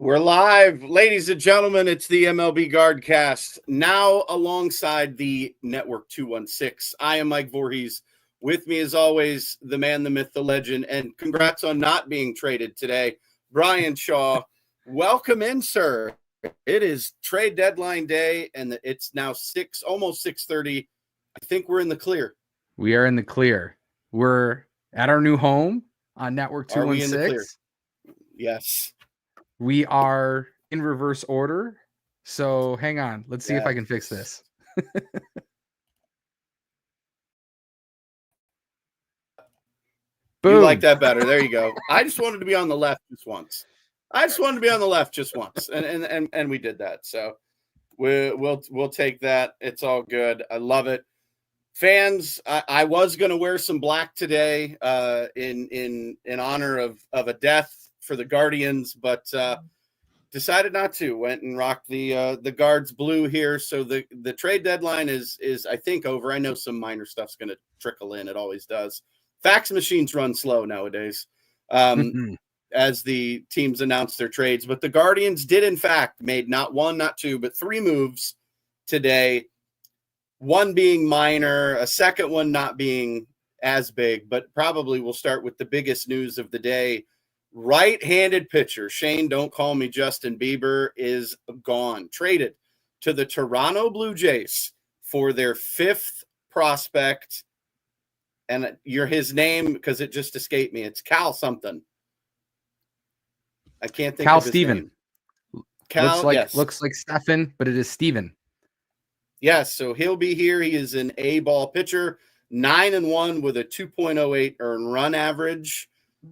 We're live, ladies and gentlemen. It's the MLB Guardcast, now alongside the Network 216. I am Mike Vorhies. With me, as always, the man, the myth, the legend, and congrats on not being traded today, Bryan Shaw. Welcome in, sir. It is trade deadline day, and it's now almost 6:30. I think we're in the clear. We are in the clear. We're at our new home on Network 216. Are we in the clear? Yes. We are in reverse order. So hang on. Let's see if I can fix this. Boom. You like that better. There you go. I just wanted to be on the left just once. And we did that. So we'll take that. It's all good. I love it. Fans, I was going to wear some black today in honor of a death for the Guardians, but decided not to. Went and rocked the Guards blue here. So the trade deadline is I think over. I know some minor stuff's going to trickle in. It always does. Fax machines run slow nowadays as the teams announce their trades. But the Guardians did, in fact, made not one, not two, but three moves today. One being minor, a second one not being as big, but probably we'll start with the biggest news of the day. Right-handed pitcher, Shane, don't call me Justin Bieber, is gone. Traded to the Toronto Blue Jays for their fifth prospect. And you're his name because it just escaped me. It's Cal something. I can't think Cal of his Steven. name. Cal, looks like Stefan, but it is Steven. Yes, so he'll be here. He is an A-ball pitcher, 9-1 with a 2.08 earned run average.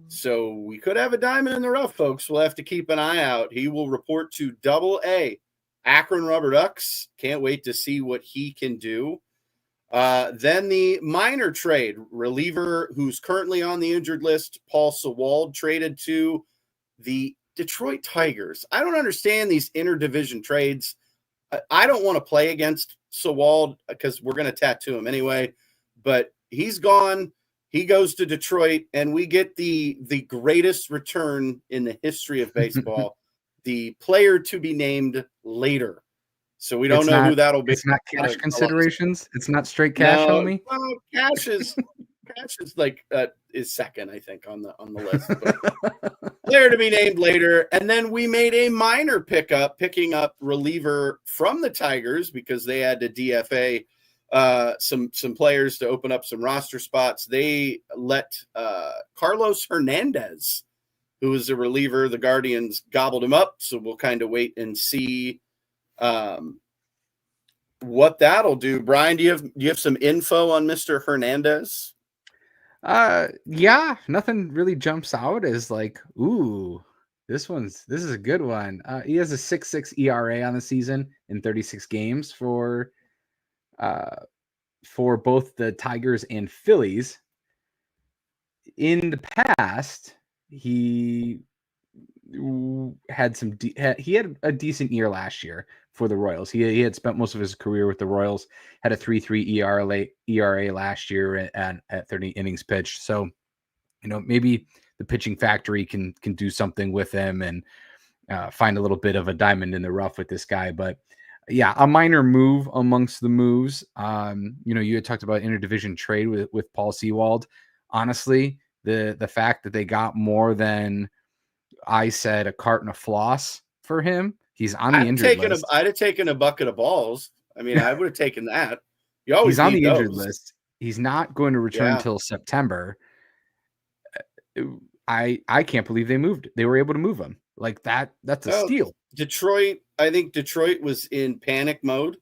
So we could have a diamond in the rough, folks. We'll have to keep an eye out. He will report to Double-A Akron Rubber Ducks. Can't wait to see what he can do. Then the minor trade, reliever who's currently on the injured list, Paul Sewald, traded to the Detroit Tigers. I don't understand these interdivision trades. I don't want to play against Sewald because we're going to tattoo him anyway, but he's gone. He goes to Detroit, and we get the greatest return in the history of baseball, the player to be named later. So we don't know who that'll be. It's not cash considerations. It's not straight cash, homie. No, cash is like is second, I think, on the list. But player to be named later. And then we made a minor picking up reliever from the Tigers because they had to DFA some players to open up some roster spots. They let Carlos Hernandez, who is a reliever. The Guardians gobbled him up. So we'll kind of wait and see what that'll do. Brian, do you have some info on Mr. Hernandez? Yeah, nothing really jumps out as like, ooh, this is a good one. He has a 6.6 ERA on the season in 36 games for both the Tigers and Phillies. In the past, he had a decent year last year for the Royals. He had spent most of his career with the Royals, had a 3.3 ERA last year at 30 innings pitched. So, maybe the pitching factory can do something with him and find a little bit of a diamond in the rough with this guy. But yeah, a minor move amongst the moves. You had talked about interdivision trade with Paul Sewald. Honestly, the fact that they got more than I said a carton of floss for him. He's on the injured list. I'd have taken a bucket of balls. I mean, I would have taken that. He's on the injured list. He's not going to return until September. I can't believe they were able to move him like that. That's a steal. I think Detroit was in panic mode.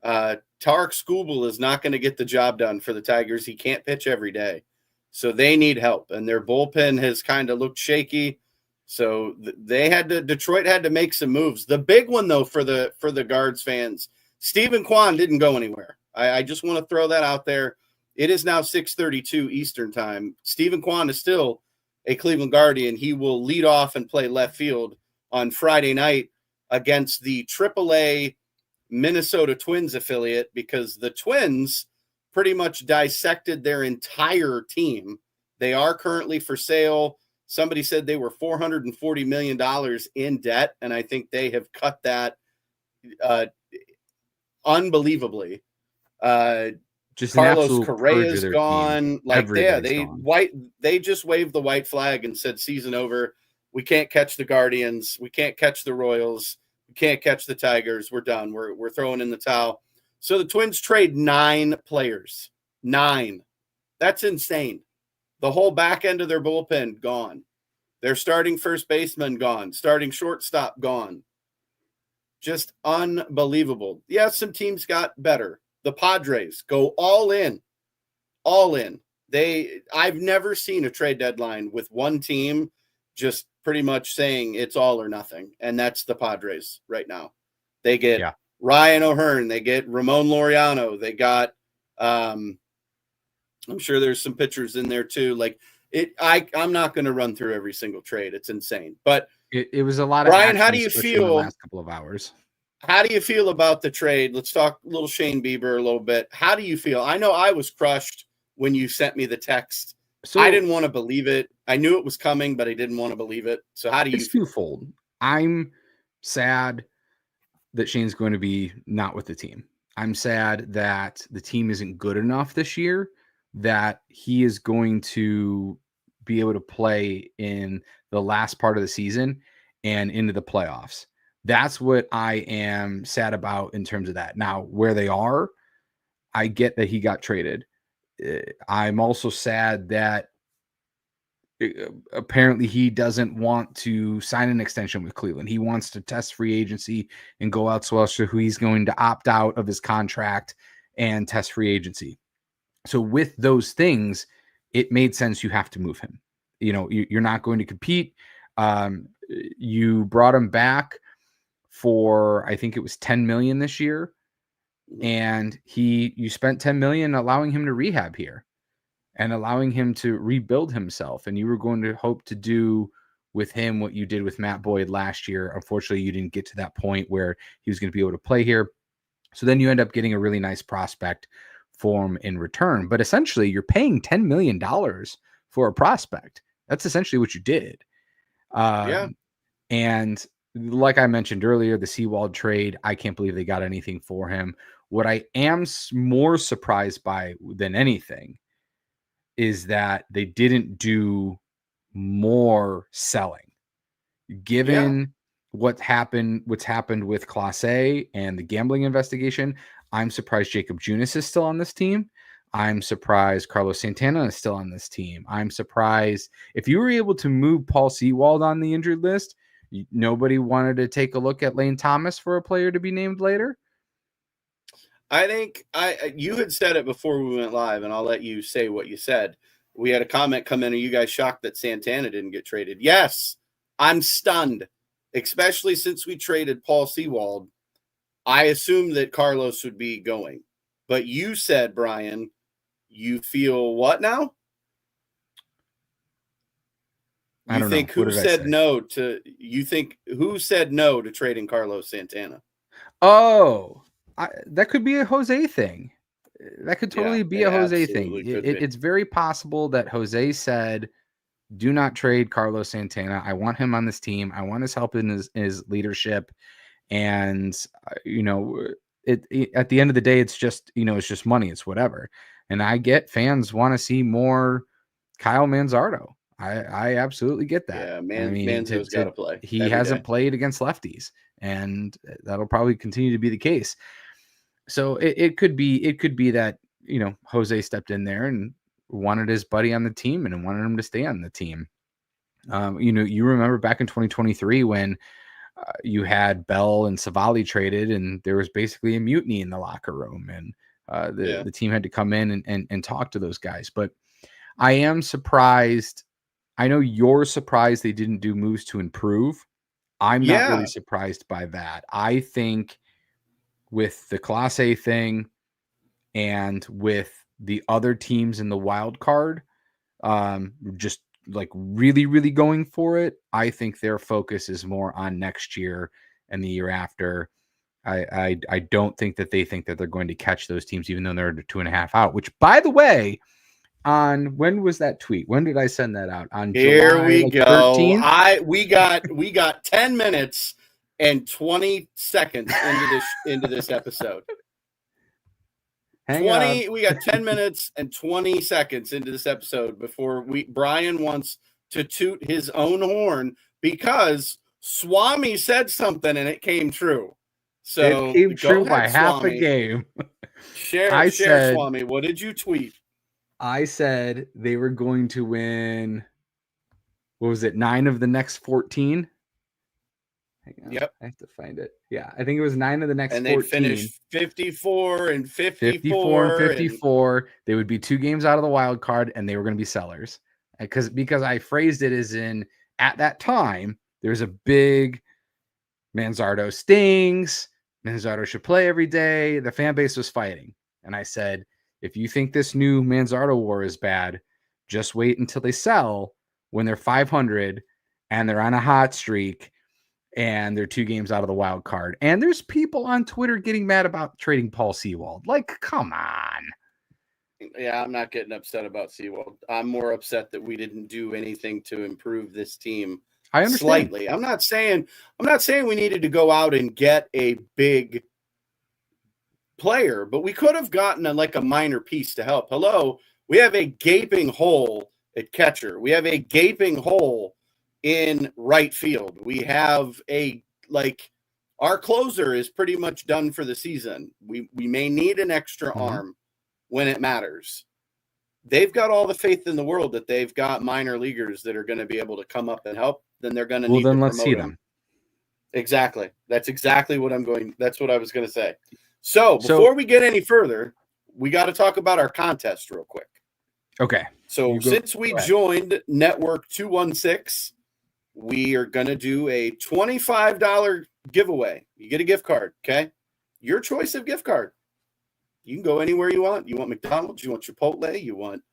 Tarek Skubal is not going to get the job done for the Tigers. He can't pitch every day. So they need help. And their bullpen has kind of looked shaky. So Detroit had to make some moves. The big one, though, for the Guards fans, Stephen Kwan didn't go anywhere. I just want to throw that out there. It is now 6:32 Eastern time. Stephen Kwan is still a Cleveland Guardian. He will lead off and play left field on Friday night against the AAA Minnesota Twins affiliate because the Twins pretty much dissected their entire team. They are currently for sale. somebody said they were $440 million in debt, and I think they have cut that unbelievably. Just Carlos an absolute purge Correa's of their gone. team. Like, yeah, Everybody's they just waved the white flag and said, season over. We can't catch the Guardians. We can't catch the Royals. We can't catch the Tigers. We're done. We're throwing in the towel. So the Twins trade 9 players. 9. That's insane. The whole back end of their bullpen gone. Their starting first baseman gone. Starting shortstop gone. Just unbelievable. Yeah, some teams got better. The Padres go all in. All in. I've never seen a trade deadline with one team just pretty much saying it's all or nothing. And that's the Padres right now. They get Ryan O'Hearn. They get Ramon Laureano. They got I'm sure there's some pitchers in there too. Like I'm not going to run through every single trade. It's insane. But it was a lot of Brian, action, how do you feel in the last couple of hours? How do you feel about the trade? Let's talk a little Shane Bieber a little bit. How do you feel? I know I was crushed when you sent me the text. So I didn't want to believe it. I knew it was coming, but I didn't want to believe it. So how do you It's twofold. I'm sad that Shane's going to be not with the team. I'm sad that the team isn't good enough this year, that he is going to be able to play in the last part of the season and into the playoffs. That's what I am sad about in terms of that. Now, where they are, I get that he got traded. I'm also sad that apparently he doesn't want to sign an extension with Cleveland. He wants to test free agency and go out so who he's going to opt out of his contract and test free agency. So with those things, it made sense. You have to move him. You know, you're not going to compete. You brought him back for, I think it was 10 million this year. And you spent 10 million allowing him to rehab here and allowing him to rebuild himself. And you were going to hope to do with him what you did with Matt Boyd last year. Unfortunately, you didn't get to that point where he was going to be able to play here. So then you end up getting a really nice prospect for him in return. But essentially, you're paying $10 million for a prospect. That's essentially what you did. And like I mentioned earlier, the Sewald trade, I can't believe they got anything for him. What I am more surprised by than anything is that they didn't do more selling. Given what's happened with Class A and the gambling investigation, I'm surprised Jacob Junis is still on this team. I'm surprised Carlos Santana is still on this team. I'm surprised if you were able to move Paul Sewald on the injured list, nobody wanted to take a look at Lane Thomas for a player to be named later. I think you had said it before we went live, and I'll let you say what you said. We had a comment come in. Are you guys shocked that Santana didn't get traded? Yes, I'm stunned, especially since we traded Paul Sewald. I assumed that Carlos would be going. But you said, Brian, you feel what now? You think who said no to trading Carlos Santana? Oh, that could be a Jose thing. That could totally be a Jose thing. It's very possible that Jose said, do not trade Carlos Santana. I want him on this team. I want his help in his leadership. And, at the end of the day, it's just money. It's whatever. And I get fans want to see more Kyle Manzardo. I absolutely get that. Yeah, Manzo's got to play. He hasn't played against lefties, and that'll probably continue to be the case. So it could be that, Jose stepped in there and wanted his buddy on the team and wanted him to stay on the team. You remember back in 2023 when you had Bell and Savali traded, and there was basically a mutiny in the locker room, and the team had to come in and talk to those guys. But I am surprised. I know you're surprised they didn't do moves to improve. I'm not really surprised by that. I think with the Class A thing and with the other teams in the wild card, just like really, really going for it, I think their focus is more on next year and the year after. I don't think that they think that they're going to catch those teams, even though they're 2.5 out, which, by the way, on when was that tweet? When did I send that out? On Here July we go. 13th? We got 10 minutes and 20 seconds into this episode. We got 10 minutes and 20 seconds into this episode before Brian wants to toot his own horn because Swami said something and it came true. So it came true ahead, by half Swami. a game. Share, Swami. What did you tweet? I said they were going to win. What was it? 9 of the next 14. Hang on. Yep. I have to find it. Yeah, I think it was 9 of the next 14. And they finished 54 and 54. 54 and 54. They would be 2 games out of the wild card, and they were going to be sellers. Because I phrased it as in, at that time, there's a big Manzardo stings. Manzardo should play every day. The fan base was fighting. And I said, if you think this new Manzardo war is bad, just wait until they sell when they're 500 and they're on a hot streak and they're 2 games out of the wild card. And there's people on Twitter getting mad about trading Paul Sewald. Like, come on. Yeah, I'm not getting upset about Sewald. I'm more upset that we didn't do anything to improve this team. I understand. Slightly. I'm not saying we needed to go out and get a big player, but we could have gotten a minor piece to help. Hello, we have a gaping hole at catcher. We have a gaping hole in right field. We have our closer is pretty much done for the season. We may need an extra arm when it matters. They've got all the faith in the world that they've got minor leaguers that are going to be able to come up and help. Then they're going to need to promote let's see them. Exactly. That's exactly what that's what I was going to say. So before we get any further, we got to talk about our contest real quick. Okay. So since we joined Network 216, we are going to do a $25 giveaway. You get a gift card, okay? Your choice of gift card. You can go anywhere you want. You want McDonald's, you want Chipotle, you want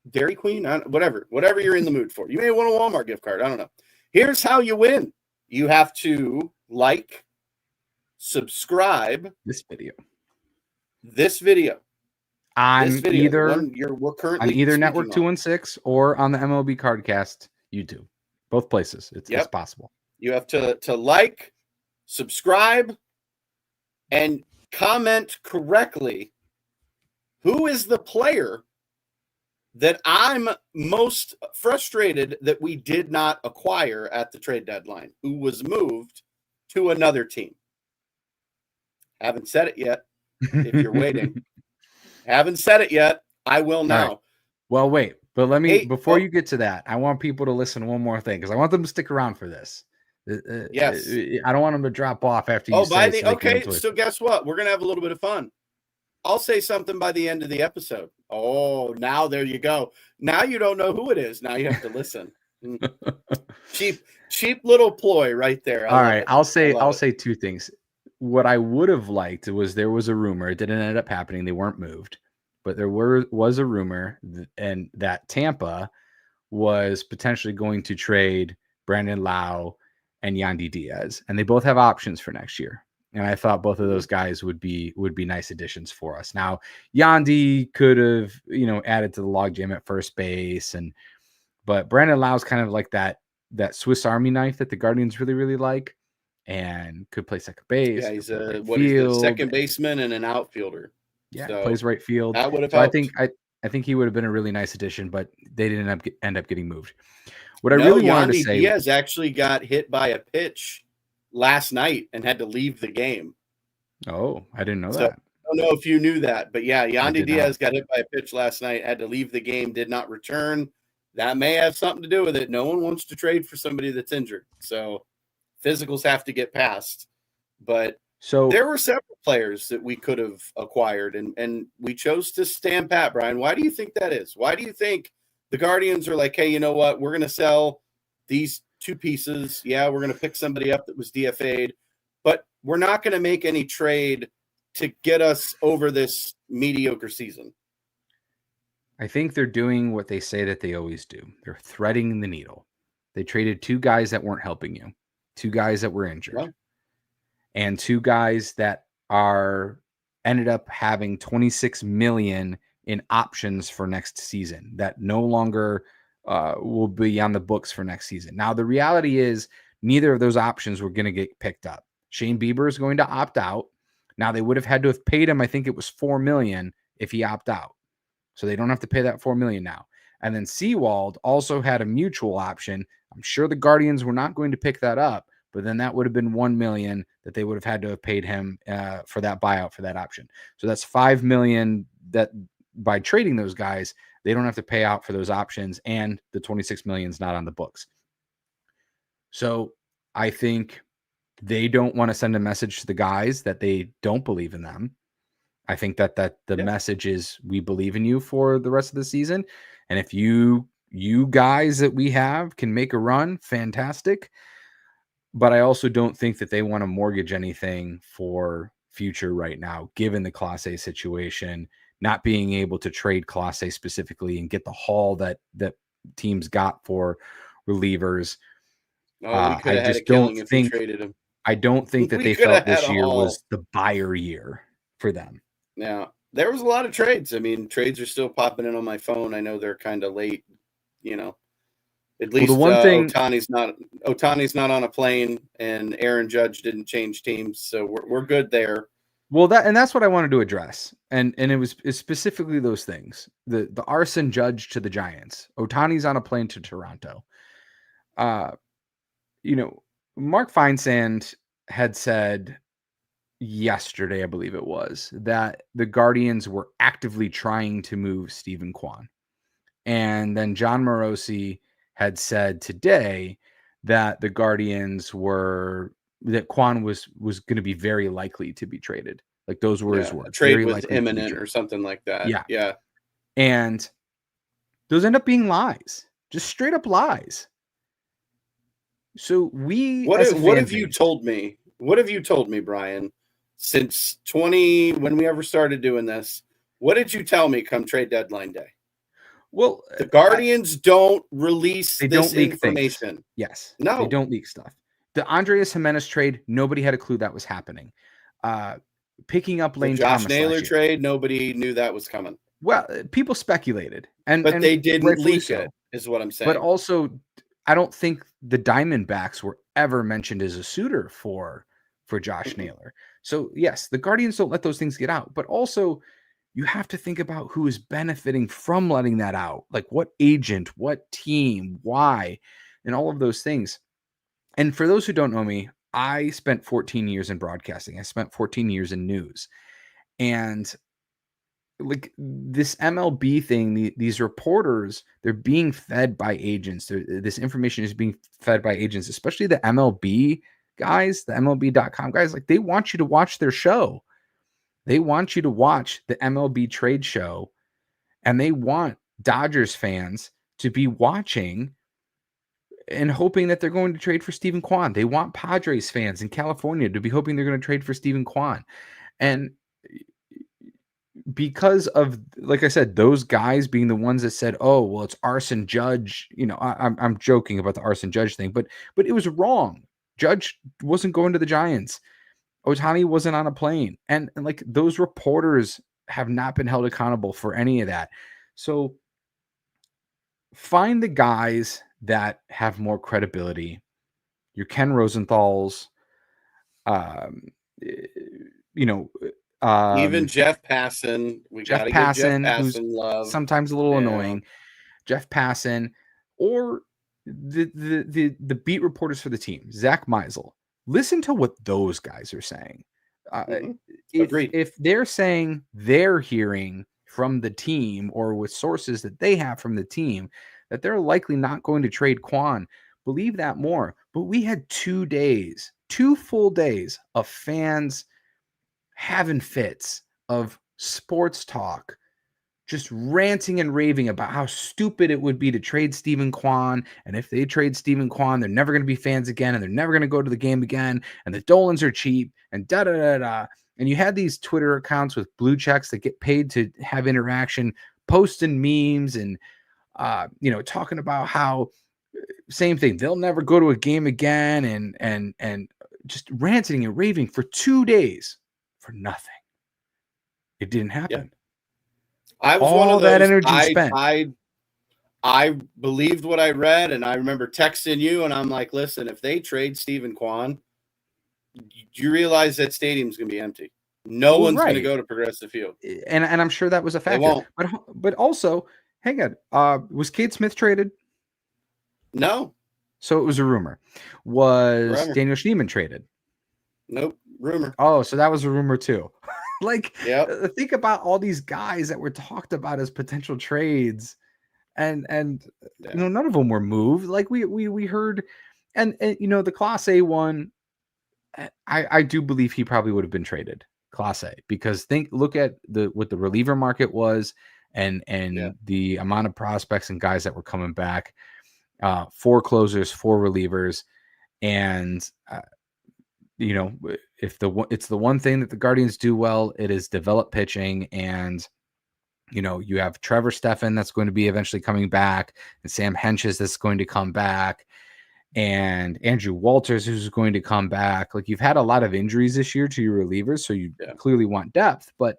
Dairy Queen, whatever you're in the mood for. You may want a Walmart gift card. I don't know. Here's how you win. You have to subscribe this video on either Network 216 or on the MLB Guardcast YouTube. Both places. It's possible. You have to subscribe, and comment correctly who is the player that I'm most frustrated that we did not acquire at the trade deadline, who was moved to another team. Haven't said it yet. If you're waiting, haven't said it yet. I will now. Right. Well, wait, but before you get to that, I want people to listen to one more thing because I want them to stick around for this. Yes. I don't want them to drop off after you say it. Okay, so guess what? We're going to have a little bit of fun. I'll say something by the end of the episode. Oh, now there you go. Now you don't know who it is. Now you have to listen. cheap little ploy right there. All right, I'll say 2 things. What I would have liked was there was a rumor. It didn't end up happening. They weren't moved. But there was a rumor and that Tampa was potentially going to trade Brandon Lau and Yandy Diaz, and they both have options for next year. And I thought both of those guys would be nice additions for us. Now, Yandy could have, added to the logjam at first base, but Brandon Lau's kind of like that Swiss Army knife that the Guardians really, really like, and could play second base. Yeah, he's a second baseman and an outfielder. Yeah, so plays right field. That would have helped. I think he would have been a really nice addition, but they didn't end up getting moved. What I really wanted to say, Diaz actually got hit by a pitch last night and had to leave the game. Oh, I didn't know that. I don't know if you knew that, but yeah, Yandy Diaz got hit by a pitch last night, had to leave the game, did not return. That may have something to do with it. No one wants to trade for somebody that's injured. So physicals have to get passed. But there were several players that we could have acquired, and we chose to stand pat, Brian. Why do you think that is? Why do you think the Guardians are like, hey, you know what? We're going to sell these 2 pieces. Yeah, we're going to pick somebody up that was DFA'd, but we're not going to make any trade to get us over this mediocre season. I think they're doing what they say that they always do. They're threading the needle. They traded 2 guys that weren't helping you, 2 guys that were injured, and 2 guys that are ended up having $26 million in options for next season that no longer will be on the books for next season. Now, the reality is neither of those options were going to get picked up. Shane Bieber is going to opt out. Now, they would have had to have paid him, I think it was $4 million if he opt out. So they don't have to pay that $4 million now. And then Sewald also had a mutual option. I'm sure the Guardians were not going to pick that up, but then that would have been $1 million that they would have had to have paid him for that buyout for that option. So that's $5 million that by trading those guys, they don't have to pay out for those options, and the $26 million is not on the books. So I think they don't want to send a message to the guys that they don't believe in them. I think that the message is we believe in you for the rest of the season. And if you guys that we have can make a run, fantastic. But I also don't think that they want to mortgage anything for future right now, given the Class A situation, not being able to trade Class A specifically and get the haul that teams got for relievers. Oh, we could have had a killing if we traded him. I don't think that they felt this year was the buyer year for them. Now, there was a lot of trades. I mean, trades are still popping in on my phone. I know they're kind of late, At least the one thing, Ohtani's not on a plane, and Aaron Judge didn't change teams, so we're good there. Well, that's what I wanted to address, and it's specifically those things: the arson Judge to the Giants, Ohtani's on a plane to Toronto. Mark Feinsand had said yesterday, I believe it was, that the Guardians were actively trying to move Stephen Kwan, and then John Morosi had said today that the Guardians that Kwan was going to be very likely to be traded. Like those were his words. Trade was imminent or something like that. Yeah. And those end up being lies, just straight up lies. So what have you told me? What have you told me, Brian, since when we ever started doing this? What did you tell me come trade deadline day? Well, the Guardians don't release this information. Things. Yes. No. They don't leak stuff. The Andrés Jimenez trade, nobody had a clue that was happening. Picking up Lane Thomas. Josh Naylor trade, nobody knew that was coming. Well, people speculated. But they didn't leak it, is what I'm saying. But also, I don't think the Diamondbacks were ever mentioned as a suitor for Josh Naylor. So, yes, the Guardians don't let those things get out. But also, you have to think about who is benefiting from letting that out. Like what agent, what team, why, and all of those things. And for those who don't know me, I spent 14 years in broadcasting. I spent 14 years in news. And like this MLB thing, these reporters, they're being fed by agents. This information is being fed by agents, especially the MLB guys, the MLB.com guys. Like they want you to watch their show. They want you to watch the MLB trade show, and they want Dodgers fans to be watching and hoping that they're going to trade for Stephen Kwan. They want Padres fans in California to be hoping they're going to trade for Stephen Kwan. And because of, like I said, those guys being the ones that said, oh, well, it's arson Judge. I'm joking about the arson Judge thing, but it was wrong. Judge wasn't going to the Giants. Ohtani wasn't on a plane. And like those reporters have not been held accountable for any of that. So find the guys that have more credibility. Your Ken Rosenthal's, even Jeff Passan. We got to give Jeff Passan love. Sometimes a little annoying. Jeff Passan, or the beat reporters for the team, Zach Meisel. Listen to what those guys are saying. If they're saying they're hearing from the team or with sources that they have from the team that they're likely not going to trade Kwan, believe that more. But we had 2 full days of fans having fits of sports talk, just ranting and raving about how stupid it would be to trade Stephen Kwan. And if they trade Stephen Kwan, they're never going to be fans again, and they're never going to go to the game again. And the Dolans are cheap, and da-da-da-da. And you had these Twitter accounts with blue checks that get paid to have interaction, posting memes and, talking about how same thing. They'll never go to a game again, and just ranting and raving for 2 days for nothing. It didn't happen. I was All one of that those. energy spent. I believed what I read, and I remember texting you, and I'm like, listen, if they trade Stephen Kwan, do you realize that stadium's going to be empty? No one's going to go to Progressive Field. And I'm sure that was a factor. They won't. But also, hang on, was Cade Smith traded? No. So it was a rumor. Was Rumor. Daniel Schneemann traded? Nope. Rumor. Oh, so that was a rumor too. Yep. Think about all these guys that were talked about as potential trades, and none of them were moved. Like we heard, and the Class A one, I do believe he probably would have been traded Class A, because look at what the reliever market was, and the amount of prospects and guys that were coming back, 4 closers, 4 relievers, and if it's the one thing that the Guardians do well, it is develop pitching. And you have Trevor Stephan that's going to be eventually coming back, and Sam Henches that's going to come back, and Andrew Walters who's going to come back. Like, you've had a lot of injuries this year to your relievers, so you clearly want depth. But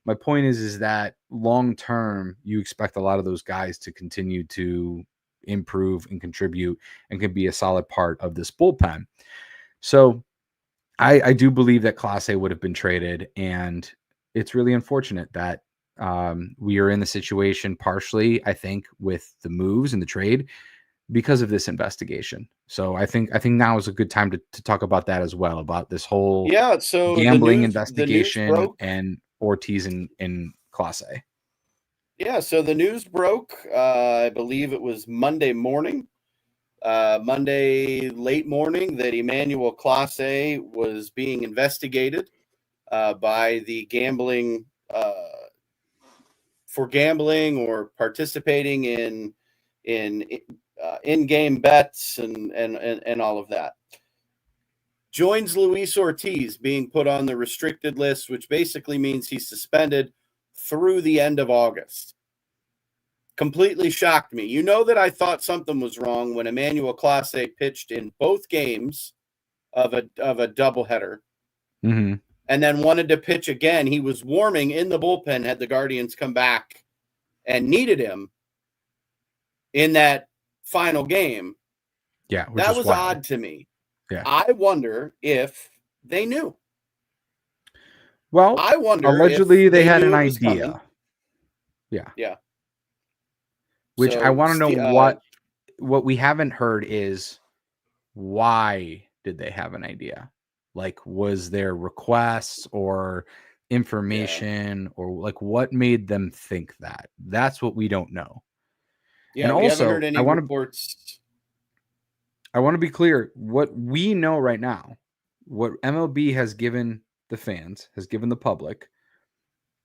my point is that long term, you expect a lot of those guys to continue to improve and contribute and can be a solid part of this bullpen. So I do believe that Class A would have been traded, and it's really unfortunate that we are in the situation, partially, I think, with the moves and the trade, because of this investigation. So I think now is a good time to talk about that as well, about this whole gambling investigation and Ortiz in Class A. Yeah, so the news broke, I believe it was Monday late morning, that Emmanuel Clase was being investigated by the gambling for gambling or participating in in-game bets and all of that. Joins Luis Ortiz being put on the restricted list, which basically means he's suspended through the end of August. Completely shocked me. You know that I thought something was wrong when Emmanuel Clase pitched in both games of a doubleheader, and then wanted to pitch again. He was warming in the bullpen had the Guardians come back and needed him in that final game. Yeah, that was odd to me. Yeah, I wonder if they knew. Well, I wonder allegedly if they had an idea. Yeah. Which, so, I want to know what we haven't heard is, why did they have an idea? Like, was there requests or information, or like what made them think that? That's what we don't know. Yeah, and we also, haven't heard any reports. I want to be clear. What we know right now, what MLB has given the fans, has given the public,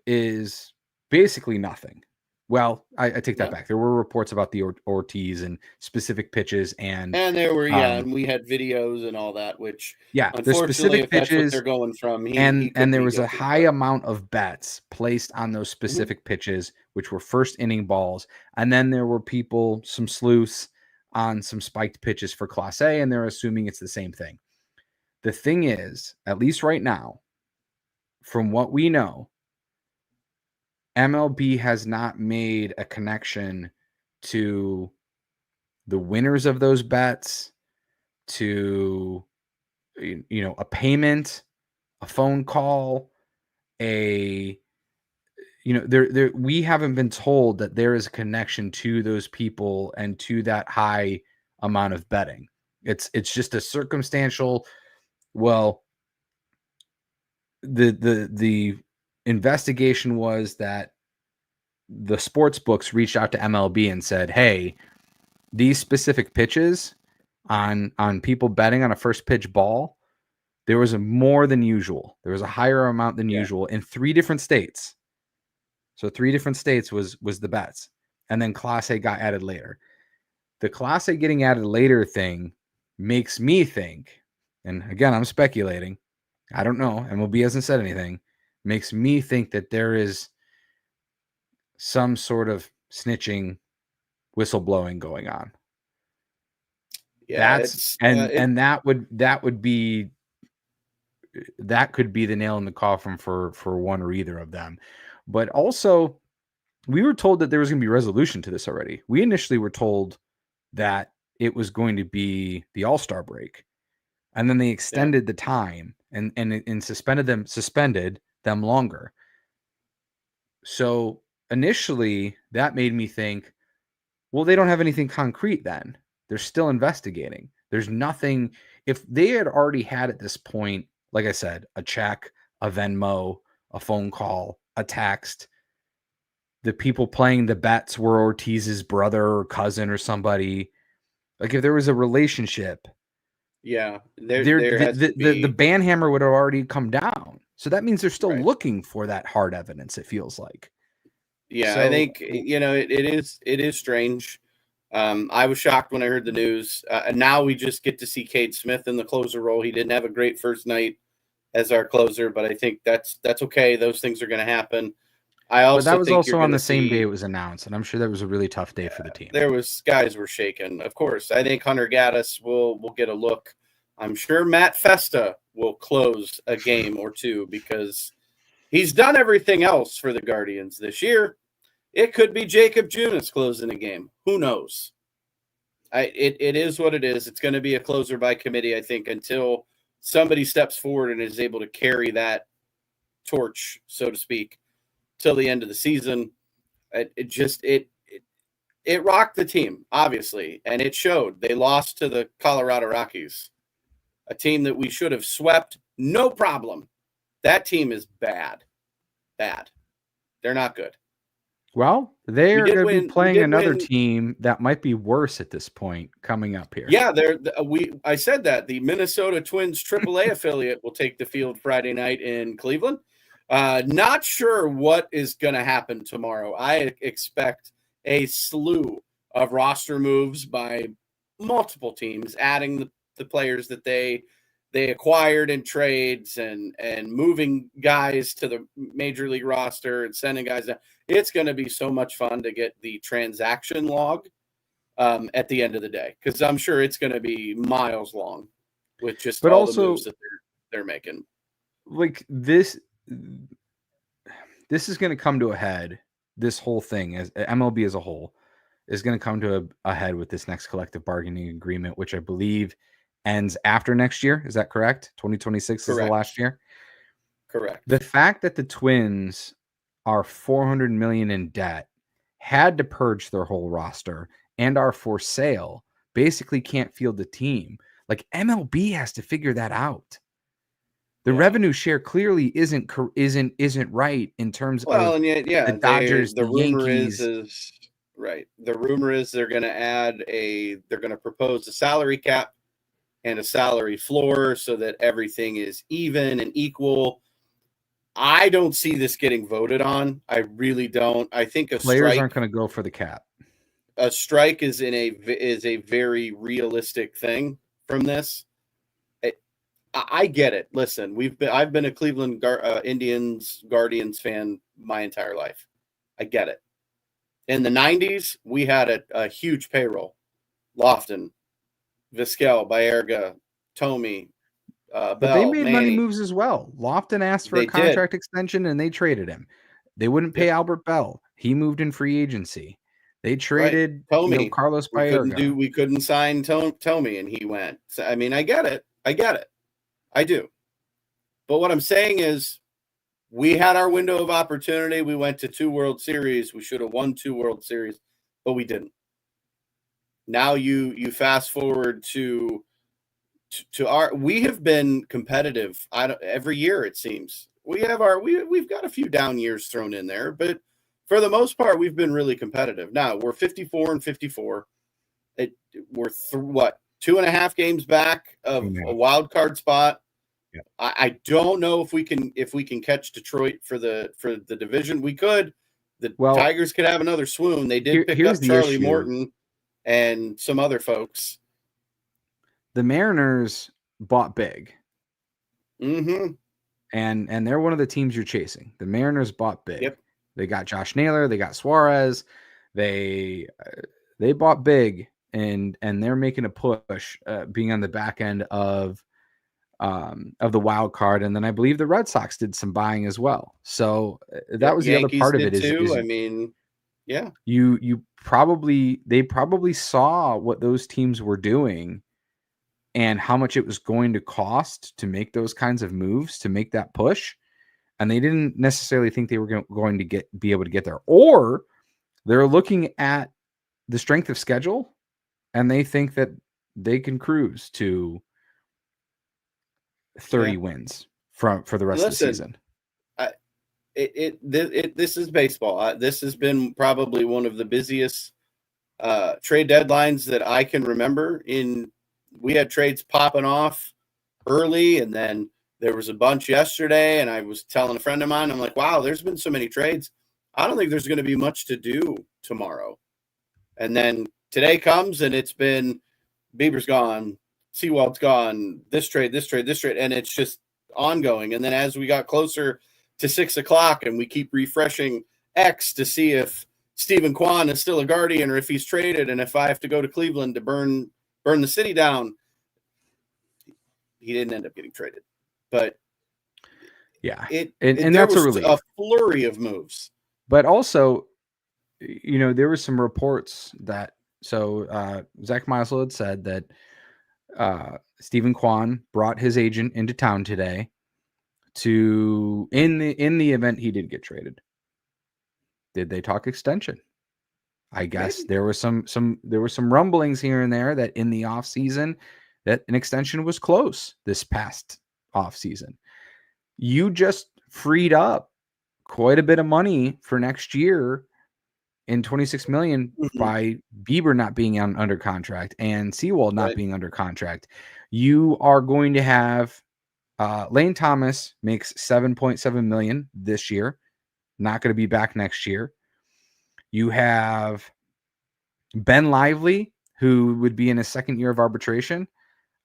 is basically nothing. Well, I take that back. There were reports about the Ortiz and specific pitches, and there were and we had videos and all that. Which there's specific pitches, that's what they're going from. And there was a high amount of bets placed on those specific pitches, which were first inning balls, and then there were some sleuths on some spiked pitches for Class A, and they're assuming it's the same thing. The thing is, at least right now, from what we know, MLB has not made a connection to the winners of those bets, to a payment, a phone call, we haven't been told that there is a connection to those people and to that high amount of betting. It's just a circumstantial. Well, the investigation was that the sports books reached out to MLB and said, hey, these specific pitches on people betting on a first pitch ball, there was more than usual. There was a higher amount than usual in 3 different states. So 3 different states was the bets. And then Class A got added later. The Class A getting added later thing makes me think, and again, I'm speculating, I don't know, MLB hasn't said anything, makes me think that there is some sort of snitching, whistleblowing going on. Yeah, that would be that could be the nail in the coffin for one or either of them. But also, we were told that there was going to be resolution to this already. We initially were told that it was going to be the All-Star break, and then they extended the time and suspended them longer. So initially, that made me think, well, they don't have anything concrete then. They're still investigating. There's nothing. If they had already had at this point, like I said, a check, a Venmo, a phone call, a text, the people playing the bets were Ortiz's brother or cousin or somebody. Like if there was a relationship, the ban hammer would have already come down. So that means they're still looking for that hard evidence, it feels like. Yeah, so, I think, it is strange. I was shocked when I heard the news. Now we just get to see Cade Smith in the closer role. He didn't have a great first night as our closer, but I think that's okay. Those things are going to happen. But that was also on the same day it was announced, and I'm sure that was a really tough day for the team. Guys were shaken. Of course, I think Hunter Gaddis will get a look. I'm sure Matt Festa will close a game or two because he's done everything else for the Guardians this year. It could be Jacob Junis closing a game. Who knows? It is what it is. It's going to be a closer by committee, I think, until somebody steps forward and is able to carry that torch, so to speak, till the end of the season. It rocked the team, obviously, and it showed. They lost to the Colorado Rockies, a team that we should have swept, no problem. That team is bad. They're not good. Well, they are going to be playing another team that might be worse at this point coming up here. Yeah, I said that the Minnesota Twins AAA affiliate will take the field Friday night in Cleveland. Not sure what is going to happen tomorrow. I expect a slew of roster moves by multiple teams, adding the players that they acquired in trades and moving guys to the major league roster and sending guys out. It's going to be so much fun to get the transaction log at the end of the day, because I'm sure it's going to be miles long with just all the moves that they're making. Like this is going to come to a head. This whole thing, as MLB as a whole, is going to come to a head with this next collective bargaining agreement, which I believe ends after next year. Is that correct? 2026 is the last year. Correct. The fact that the Twins are $400 million in debt, had to purge their whole roster, and are for sale, basically can't field the team. Like MLB has to figure that out. The revenue share clearly isn't right in terms of the Dodgers, the Yankees. The rumor is they're going to propose a salary cap and a salary floor so that everything is even and equal. I don't see this getting voted on. I really don't. I think players aren't going to go for the cap. A strike is a very realistic thing from this. I get it. Listen, I've been a Cleveland Indians Guardians fan my entire life. I get it. In the 90s, we had a huge payroll. Lofton, Vizquel, Baerga, Tomey, but Bell, they made Manny. money moves as well. Lofton asked for a contract extension, and they traded him. They wouldn't pay Albert Bell. He moved in free agency. They traded Carlos Baerga. We couldn't sign Tomey, and he went. So, I mean, I get it. I do. But what I'm saying is we had our window of opportunity. We went to 2 World Series. We should have won 2 World Series, but we didn't. Now you fast forward to we have been competitive every year, it seems. We've got a few down years thrown in there, but for the most part, we've been really competitive. Now we're 54-54. We're 2.5 games back of a wild card spot. Yeah. I don't know if we can catch Detroit for the division. We could. Tigers could have another swoon. They did pick up Charlie Morton and some other folks. The Mariners bought big. Mm-hmm. And they're one of the teams you're chasing. The Mariners bought big. Yep. They got Josh Naylor. They got Suarez. They bought big, and they're making a push, being on the back end of of the wild card, and then I believe the Red Sox did some buying as well. So that was Yankees the other part of did it. too. Is I mean, yeah, they probably saw what those teams were doing and how much it was going to cost to make those kinds of moves, to make that push. And they didn't necessarily think they were going to be able to get there. Or they're looking at the strength of schedule and they think that they can cruise to 30 wins for the rest of the season. This is baseball. This has been probably one of the busiest trade deadlines that I can remember. We had trades popping off early, and then there was a bunch yesterday, and I was telling a friend of mine, I'm like, wow, there's been so many trades. I don't think there's going to be much to do tomorrow. And then today comes, and it's been Bieber's gone, Sewald's gone, this trade, and it's just ongoing. And then as we got closer to 6 o'clock and we keep refreshing X to see if Stephen Kwan is still a Guardian or if he's traded, and if I have to go to Cleveland to burn the city down, he didn't end up getting traded. But yeah, and that's a relief. A flurry of moves. But also, there were some reports that Zach Meisel had said that Stephen Kwan brought his agent into town today to in the event he did get traded. Did they talk extension? I guess maybe. There were some rumblings here and there that in the off season that an extension was close this past off season. You just freed up quite a bit of money for next year in $26 million by Bieber not being under contract and Sewald not being under contract. You are going to have Lane Thomas makes $7.7 million this year, not going to be back next year. You have Ben Lively, who would be in his second year of arbitration.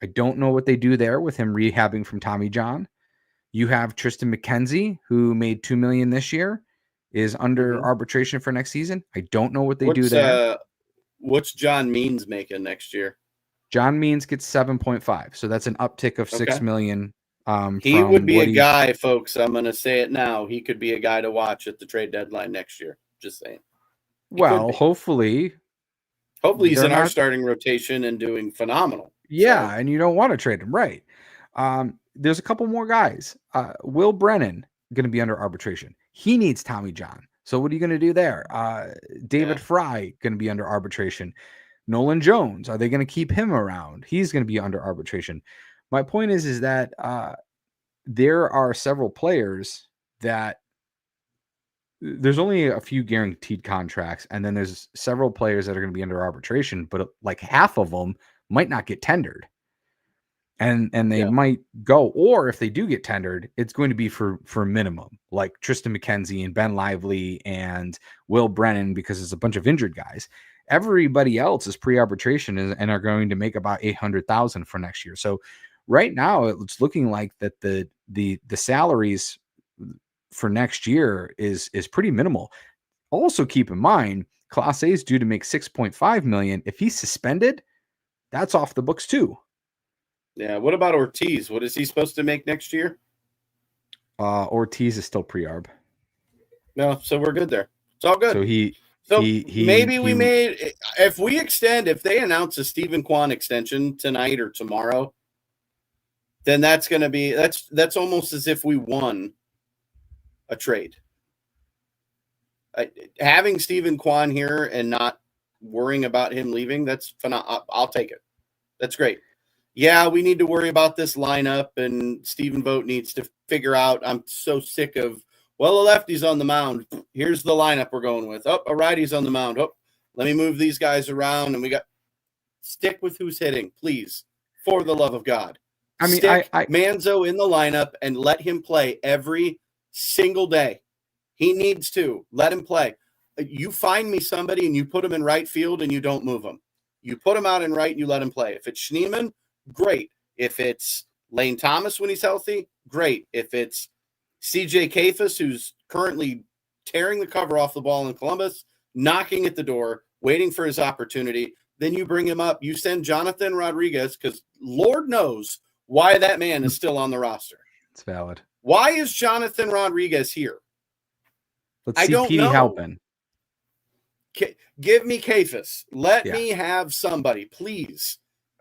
I don't know what they do there with him rehabbing from Tommy John. You have Tristan McKenzie, who made $2 million this year, is under arbitration for next season. I don't know what they do there. What's John Means making next year? John Means gets 7.5, so that's an uptick of $6 million. He would be a guy, folks. I'm going to say it now. He could be a guy to watch at the trade deadline next year. Just saying. Well, hopefully he's in our starting rotation and doing phenomenal. Yeah, and you don't want to trade him, right? There's a couple more guys. Will Brennan going to be under arbitration. He needs Tommy John. So what are you going to do there? David Fry going to be under arbitration. Nolan Jones, are they going to keep him around? He's going to be under arbitration. My point is that there are several players that there's only a few guaranteed contracts, and then there's several players that are going to be under arbitration, but like half of them might not get tendered. And they might go, or if they do get tendered, it's going to be for minimum, like Tristan McKenzie and Ben Lively and Will Brennan, because it's a bunch of injured guys. Everybody else is pre-arbitration and are going to make about $800,000 for next year. So right now it's looking like that the salaries for next year is pretty minimal. Also keep in mind, Class A is due to make $6.5 million. If he's suspended, that's off the books too. Yeah. What about Ortiz? What is he supposed to make next year? Ortiz is still pre-arb. No, so we're good there. It's all good. So if they announce a Stephen Kwan extension tonight or tomorrow, then that's going to be, that's almost as if we won a trade. Having Stephen Kwan here and not worrying about him leaving, that's phenomenal. I'll take it. That's great. Yeah, we need to worry about this lineup, and Stephen Vogt needs to figure out. I'm so sick of, the lefty's on the mound. Here's the lineup we're going with. A righty's on the mound. Let me move these guys around, and we got stick with who's hitting, please, for the love of God. I mean, stick Manzo in the lineup and let him play every single day. He needs to let him play. You find me somebody and you put him in right field and you don't move him. You put him out in right and you let him play. If it's Schneemann, great. If it's Lane Thomas when he's healthy, great. If it's CJ Kafis, who's currently tearing the cover off the ball in Columbus, knocking at the door, waiting for his opportunity, then you bring him up. You send Jonathan Rodriguez, because Lord knows why that man is still on the roster. It's valid. Why is Jonathan Rodriguez here? Let's I see don't Petey know. Halpin. Give me Kafis. Let me have somebody, please.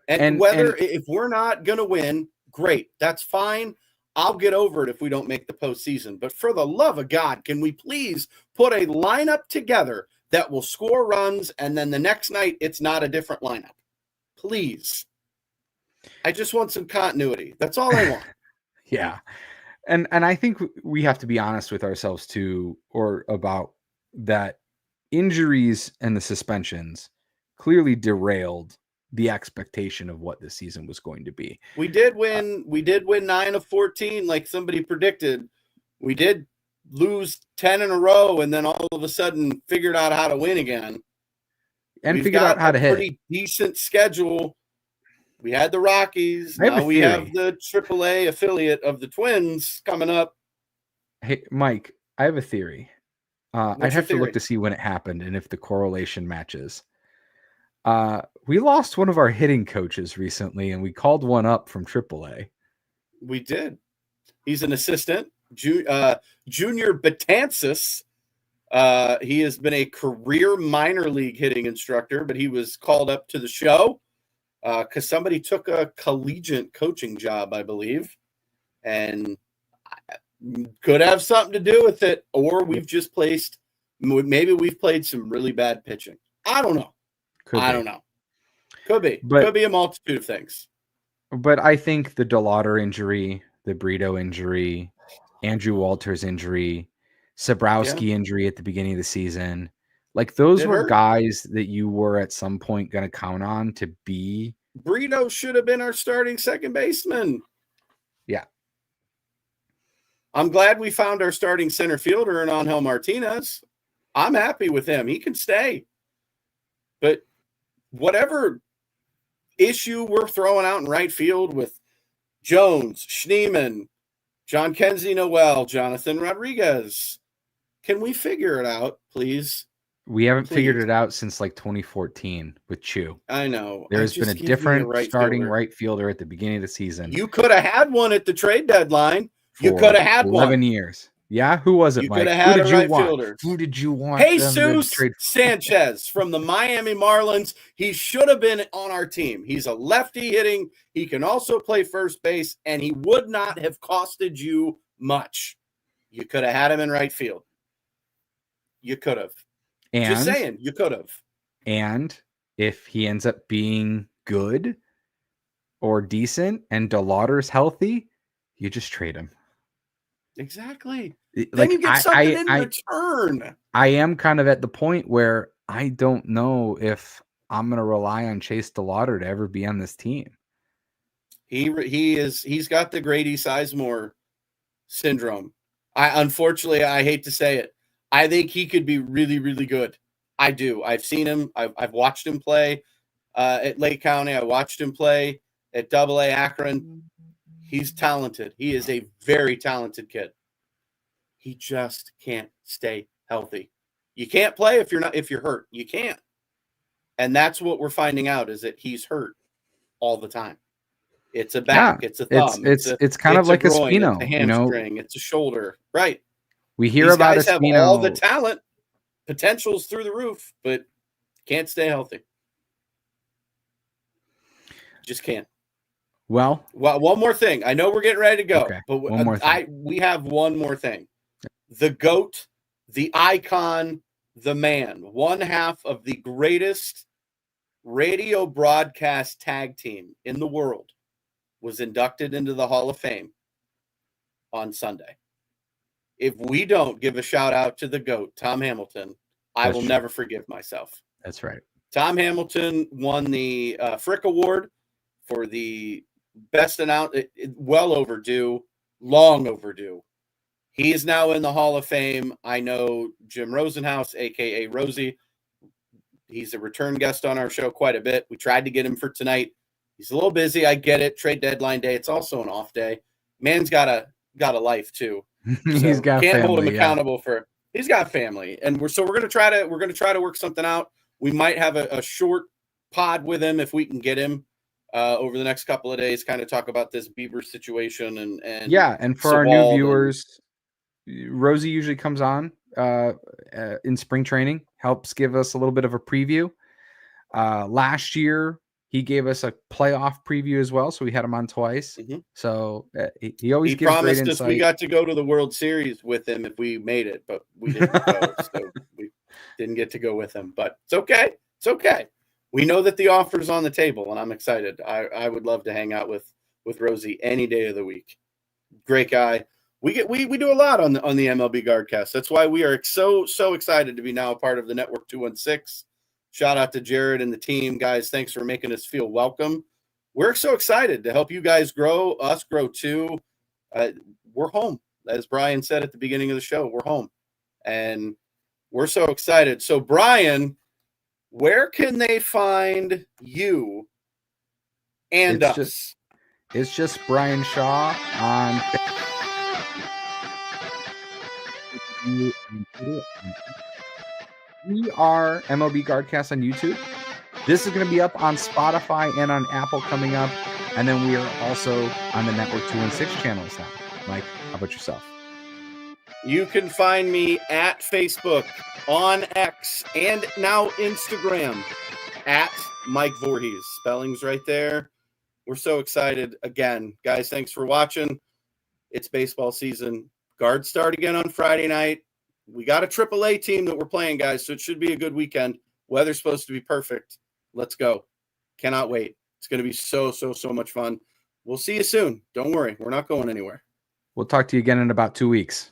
And if we're not going to win, great. That's fine. I'll get over it if we don't make the postseason. But for the love of God, can we please put a lineup together that will score runs, and then the next night it's not a different lineup? Please. I just want some continuity. That's all I want. Yeah. And I think we have to be honest with ourselves too, or about that. Injuries and the suspensions clearly derailed the expectation of what the season was going to be. We did win 9 of 14 like somebody predicted. We did lose 10 in a row and then all of a sudden figured out how to win again. And figured out how to hit. Pretty decent schedule. We had the Rockies. Now we have the AAA affiliate of the Twins coming up. Hey, Mike, I have a theory. I'd have to look to see when it happened and if the correlation matches. We lost one of our hitting coaches recently, and we called one up from AAA. We did. He's an assistant, Junior Betances. He has been a career minor league hitting instructor, but he was called up to the show because somebody took a collegiate coaching job, I believe, and could have something to do with it, or we've just maybe we've played some really bad pitching. I don't know. I don't know. Could be. But, could be a multitude of things. But I think the DeLauder injury, the Brito injury, Andrew Walters injury, Sabrowski injury at the beginning of the season, like those were guys that you were at some point going to count on to be. Brito should have been our starting second baseman. Yeah. I'm glad we found our starting center fielder in Angel Martinez. I'm happy with him. He can stay. But whatever issue we're throwing out in right field with Jones, Schneemann, John Kenzie Noel, Jonathan Rodriguez, can we figure it out, please? We haven't figured it out since like 2014 with Chu. I know. There's been a different starting right fielder at the beginning of the season. You could have had one at the trade deadline. You could have had 11 years. Yeah, who was it, Mike? Who did you want? Who did you want? Jesus Sanchez from the Miami Marlins. He should have been on our team. He's a lefty hitting. He can also play first base, and he would not have costed you much. You could have had him in right field. You could have. Just saying, you could have. And if he ends up being good or decent and DeLauder's healthy, you just trade him. Exactly. Then you get something in return. I am kind of at the point where I don't know if I'm going to rely on Chase DeLauder to ever be on this team. He's got the Grady Sizemore syndrome. Unfortunately, I hate to say it. I think he could be really, really good. I do. I've seen him. I've watched him play at Lake County. I watched him play at AA Akron. He's talented. He is a very talented kid. He just can't stay healthy. You can't play if you're hurt. You can't. And that's what we're finding out is that he's hurt all the time. It's a back, it's a thumb. It's kind of like a Espino, it's a hamstring, it's a shoulder. Right. We hear about Espino. Have all the talent, potentials through the roof, but can't stay healthy. Just can't. Well, one more thing. I know we're getting ready to go, okay. but we have one more thing. The GOAT, the icon, the man, one half of the greatest radio broadcast tag team in the world was inducted into the Hall of Fame on Sunday. If we don't give a shout out to the GOAT, Tom Hamilton, I will never forgive myself. That's right. Tom Hamilton won the Frick Award for the best announcer, well overdue, long overdue. He is now in the Hall of Fame. I know Jim Rosenhaus, a.k.a. Rosie. He's a return guest on our show quite a bit. We tried to get him for tonight. He's a little busy. I get it. Trade deadline day. It's also an off day. Man's got a life too. He's got can't family, hold him accountable for. He's got family, and we're going to try to work something out. We might have a short pod with him if we can get him. over the next couple of days, kind of talk about this Bieber situation and yeah. And for our new viewers, Rosie usually comes on in spring training, helps give us a little bit of a preview. Last year, he gave us a playoff preview as well, so we had him on twice. Mm-hmm. So he always gives great insight. Us we got to go to the World Series with him if we made it, but we didn't go, so we didn't get to go with him. But it's okay. It's okay. We know that the offer's on the table, and I'm excited. I would love to hang out with Rosie any day of the week. Great guy. We do a lot on the MLB Guardcast. That's why we are so excited to be now a part of the Network 216. Shout out to Jared and the team, guys. Thanks for making us feel welcome. We're so excited to help you guys grow, us grow too. We're home, as Brian said at the beginning of the show. We're home, and we're so excited. So, Brian, where can they find you and us? It's just Bryan Shaw on. We are MLB Guardcast on YouTube. This is going to be up on Spotify and on Apple coming up. And then we are also on the Network 216 channels now. Mike, how about yourself? You can find me at Facebook, on X, and now Instagram at Mike Vorhies. Spelling's right there. We're so excited. Again, guys, thanks for watching. It's baseball season. Guards start again on Friday night. We got a AAA team that we're playing, guys, so it should be a good weekend. Weather's supposed to be perfect. Let's go. Cannot wait. It's going to be so much fun. We'll see you soon. Don't worry. We're not going anywhere. We'll talk to you again in about 2 weeks.